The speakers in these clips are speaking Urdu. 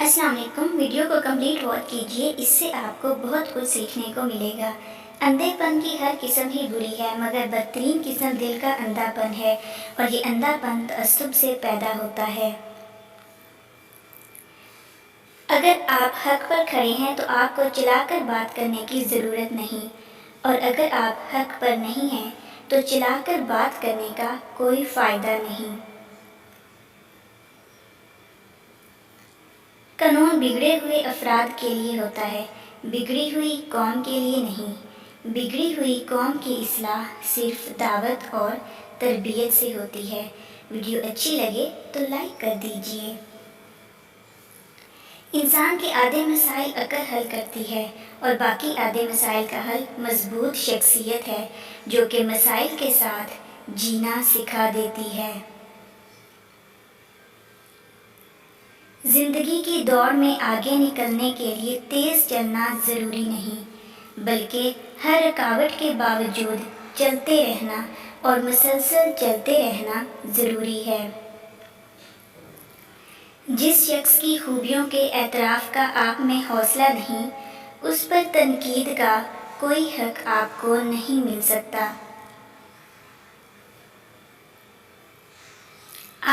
السلام علیکم، ویڈیو کو کمپلیٹ واچ کیجیے، اس سے آپ کو بہت کچھ سیکھنے کو ملے گا۔ اندھے پن کی ہر قسم ہی بری ہے، مگر بدترین قسم دل کا اندھا پن ہے، اور یہ اندھا پن تعصب سے پیدا ہوتا ہے۔ اگر آپ حق پر کھڑے ہیں تو آپ کو چلا کر بات کرنے کی ضرورت نہیں، اور اگر آپ حق پر نہیں ہیں تو چلا کر بات کرنے کا کوئی فائدہ نہیں۔ قانون بگڑے ہوئے افراد کے لیے ہوتا ہے، بگڑی ہوئی قوم کے لیے نہیں۔ بگڑی ہوئی قوم کی اصلاح صرف دعوت اور تربیت سے ہوتی ہے۔ ویڈیو اچھی لگے تو لائک کر دیجیے۔ انسان کے آدھے مسائل عقل حل کرتی ہے، اور باقی آدھے مسائل کا حل مضبوط شخصیت ہے، جو کہ مسائل کے ساتھ جینا سکھا دیتی ہے۔ زندگی کی دوڑ میں آگے نکلنے کے لیے تیز چلنا ضروری نہیں، بلکہ ہر رکاوٹ کے باوجود چلتے رہنا اور مسلسل چلتے رہنا ضروری ہے۔ جس شخص کی خوبیوں کے اعتراف کا آپ میں حوصلہ نہیں، اس پر تنقید کا کوئی حق آپ کو نہیں مل سکتا۔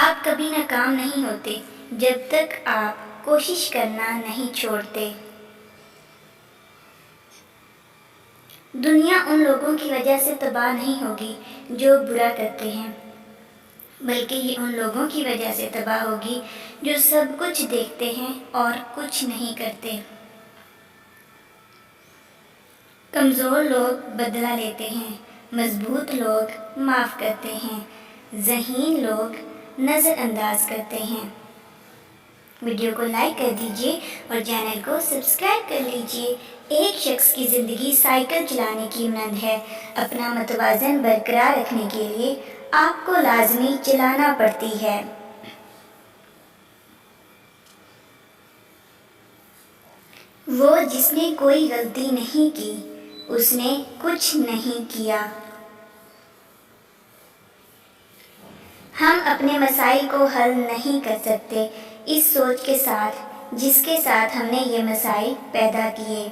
آپ کبھی ناکام نہیں ہوتے جب تک آپ کوشش کرنا نہیں چھوڑتے۔ دنیا ان لوگوں کی وجہ سے تباہ نہیں ہوگی جو برا کرتے ہیں، بلکہ یہ ان لوگوں کی وجہ سے تباہ ہوگی جو سب کچھ دیکھتے ہیں اور کچھ نہیں کرتے۔ کمزور لوگ بدلہ لیتے ہیں، مضبوط لوگ معاف کرتے ہیں، ذہین لوگ نظر انداز کرتے ہیں۔ ویڈیو کو لائک کر دیجیے اور چینل کو سبسکرائب کر لیجیے۔ ایک شخص کی زندگی سائیکل چلانے کی مانند ہے۔ اپنا متوازن برقرار رکھنے کے لیے آپ کو لازمی چلانا پڑتی ہے۔ وہ جس نے کوئی غلطی نہیں کی، اس نے کچھ نہیں کیا۔ ہم اپنے مسائل کو حل نہیں کر سکتے اس سوچ کے ساتھ جس کے ساتھ ہم نے یہ مسائل پیدا کیے۔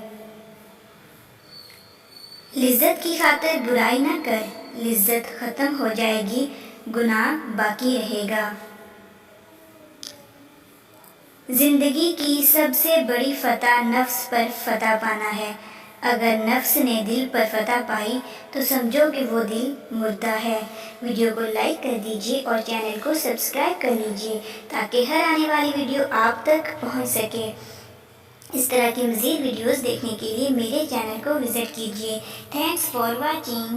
لذت کی خاطر برائی نہ کر، لذت ختم ہو جائے گی، گناہ باقی رہے گا۔ زندگی کی سب سے بڑی فتح نفس پر فتح پانا ہے۔ اگر نفس نے دل پر فتح پائی تو سمجھو کہ وہ دل مردہ ہے۔ ویڈیو کو لائک کر دیجیے اور چینل کو سبسکرائب کر لیجیے تاکہ ہر آنے والی ویڈیو آپ تک پہنچ سکے۔ اس طرح کی مزید ویڈیوز دیکھنے کے لیے میرے چینل کو وزٹ کیجیے۔ Thanks for watching.